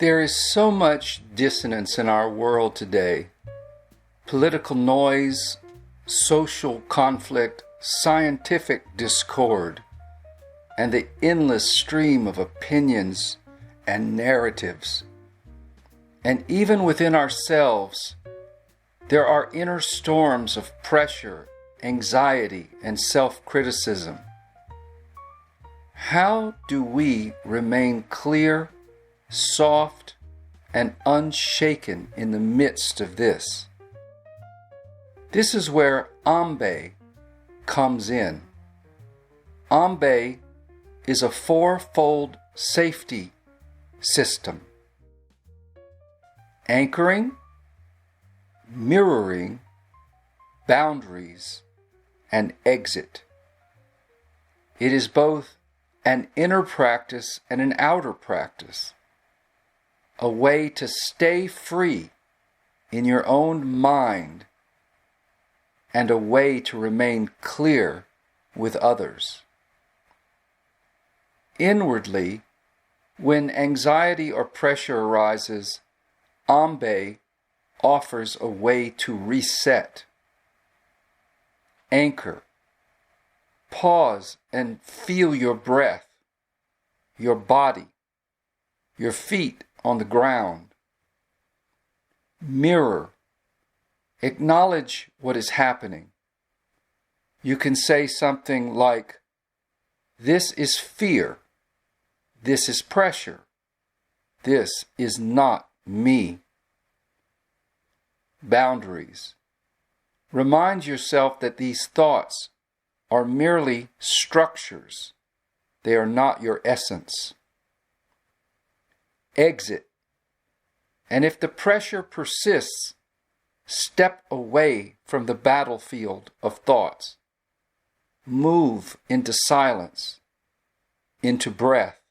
There is so much dissonance in our world today. Political noise, social conflict, scientific discord, and the endless stream of opinions and narratives. And even within ourselves, there are inner storms of pressure, anxiety, and self-criticism. How do we remain clear, soft, and unshaken in the midst of this? This is where AMBE comes in. AMBE is a fourfold safety system: anchoring, mirroring, boundaries, and exit. It is both an inner practice and an outer practice, a way to stay free in your own mind and a way to remain clear with others. Inwardly, when anxiety or pressure arises, AMBE offers a way to reset. Anchor. Pause and feel your breath, your body, your feet on the ground. Mirror. Acknowledge what is happening. You can say something like, "This is fear. This is pressure. This is not me." Boundaries. Remind yourself that these thoughts are merely structures. They are not your essence. Exit. And if the pressure persists, step away from the battlefield of thoughts. Move into silence, into breath,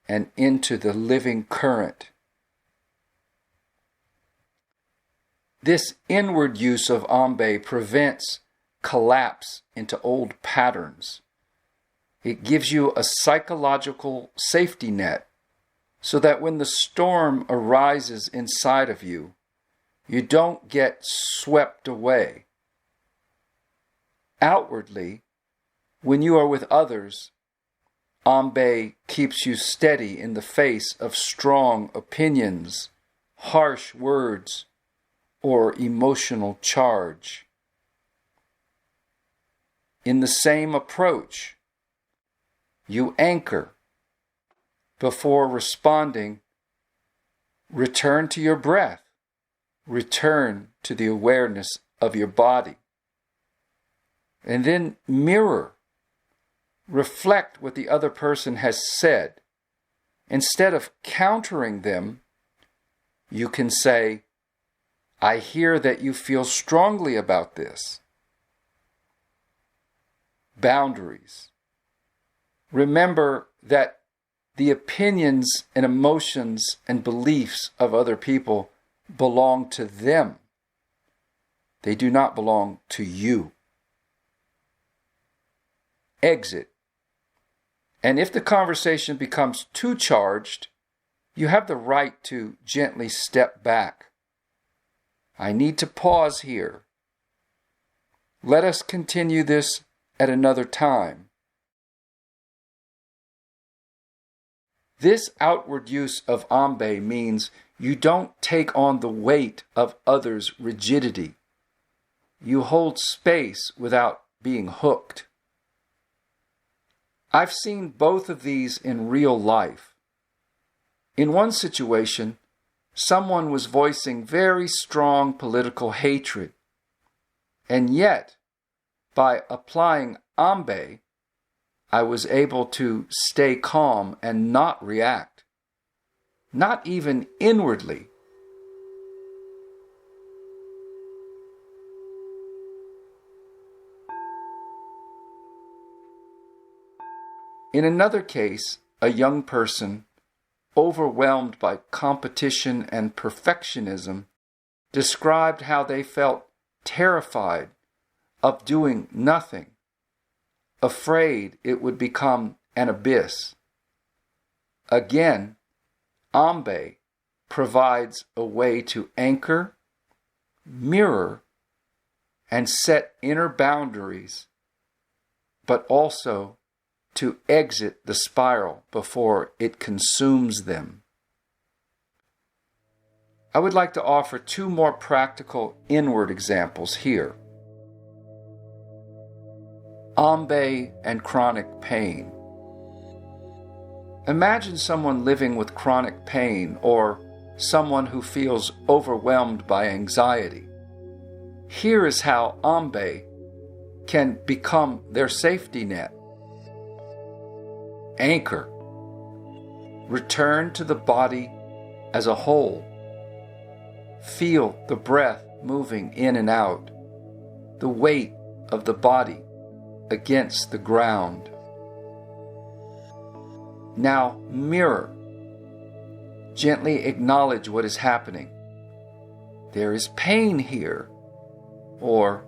and into the living current. This inward use of AMBE prevents collapse into old patterns. It gives you a psychological safety net so that when the storm arises inside of you, you don't get swept away. Outwardly, when you are with others, AMBE keeps you steady in the face of strong opinions, harsh words, or emotional charge. In the same approach, you anchor. Before responding, return to your breath. Return to the awareness of your body. And then mirror. Reflect what the other person has said. Instead of countering them, you can say, "I hear that you feel strongly about this." Boundaries. Remember that the opinions and emotions and beliefs of other people belong to them. They do not belong to you. Exit. And if the conversation becomes too charged, you have the right to gently step back. I need to pause here. Let us continue this at another time. This outward use of AMBE means you don't take on the weight of others' rigidity. You hold space without being hooked. I've seen both of these in real life. In one situation, someone was voicing very strong political hatred, and yet, by applying AMBE, I was able to stay calm and not react, not even inwardly. In another case, a young person, overwhelmed by competition and perfectionism, described how they felt terrified of doing nothing, afraid it would become an abyss. Again, AMBE provides a way to anchor, mirror, and set inner boundaries, but also to exit the spiral before it consumes them. I would like to offer two more practical inward examples here. AMBE and chronic pain. Imagine someone living with chronic pain or someone who feels overwhelmed by anxiety. Here is how AMBE can become their safety net. Anchor. Return to the body as a whole. Feel the breath moving in and out, the weight of the body against the ground. Now mirror. Gently acknowledge what is happening. There is pain here, or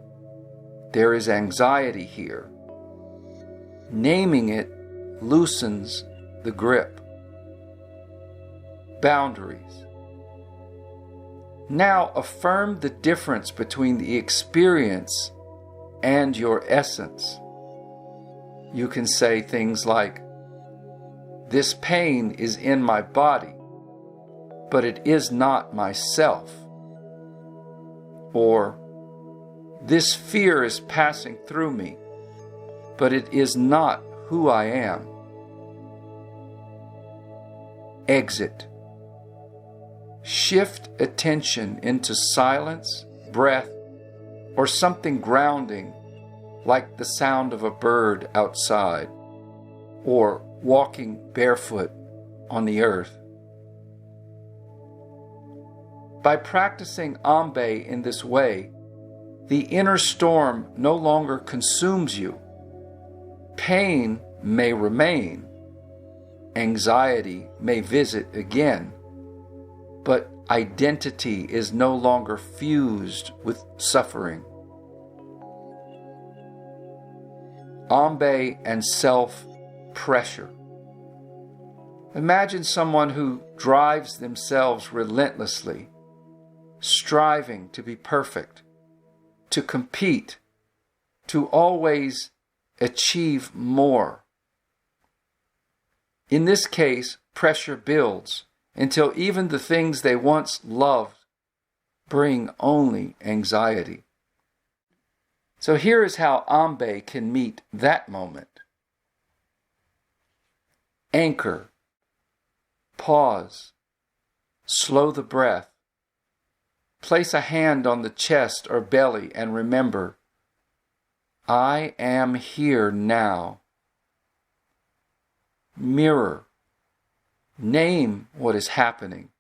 there is anxiety here. Naming it loosens the grip. Boundaries. Now affirm the difference between the experience and your essence. You can say things like, "This pain is in my body, but it is not myself." Or, "This fear is passing through me, but it is not who I am." Exit. Shift attention into silence, breath, or something grounding, like the sound of a bird outside, or walking barefoot on the earth. By practicing AMBE in this way, the inner storm no longer consumes you. Pain may remain, anxiety may visit again, but identity is no longer fused with suffering. AMBE and self-pressure. Imagine someone who drives themselves relentlessly, striving to be perfect, to compete, to always achieve more. In this case, pressure builds until even the things they once loved bring only anxiety. So here is how AMBE can meet that moment. Anchor. Pause. Slow the breath. Place a hand on the chest or belly and remember, I am here now. Mirror. Name what is happening.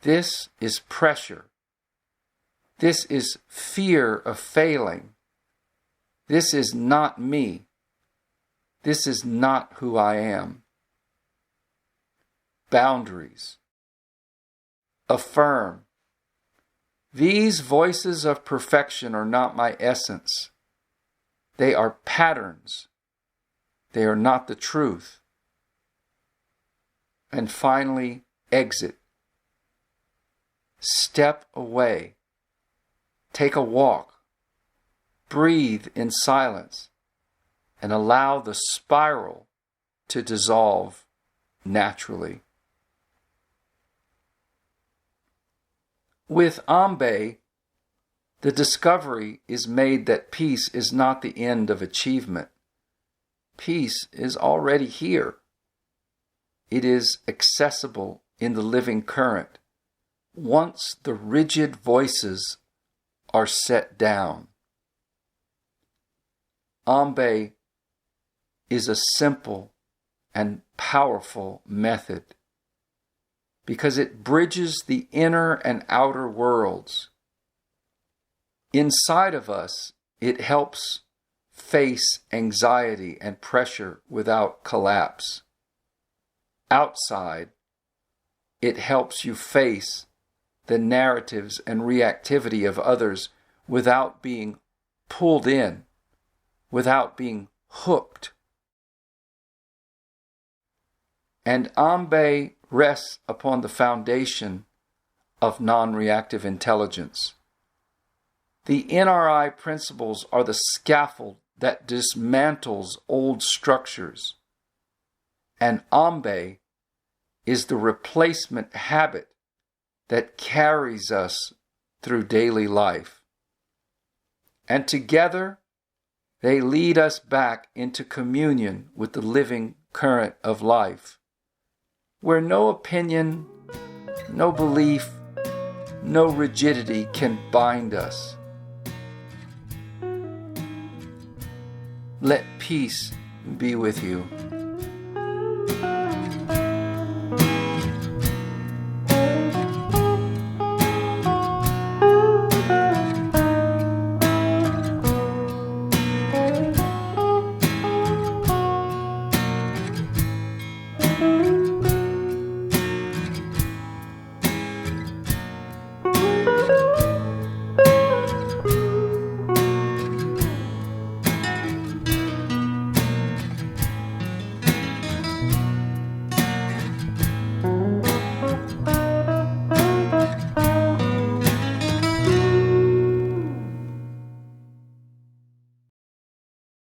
This is pressure. This is fear of failing. This is not me. This is not who I am. Boundaries. Affirm. These voices of perfection are not my essence. They are patterns. They are not the truth. And finally, exit. Step away. Take a walk. Breathe in silence and allow the spiral to dissolve naturally. With AMBE, the discovery is made that peace is not the end of achievement. Peace is already here. It is accessible in the living current once the rigid voices are set down. AMBE is a simple and powerful method because it bridges the inner and outer worlds. Inside of us, it helps face anxiety and pressure without collapse. Outside, it helps you face the narratives and reactivity of others without being pulled in, without being hooked. And AMBE rests upon the foundation of non-reactive intelligence. The NRI principles are the scaffold that dismantles old structures, and AMBE is the replacement habit that carries us through daily life. And together, they lead us back into communion with the living current of life, where no opinion, no belief, no rigidity can bind us. Let peace be with you.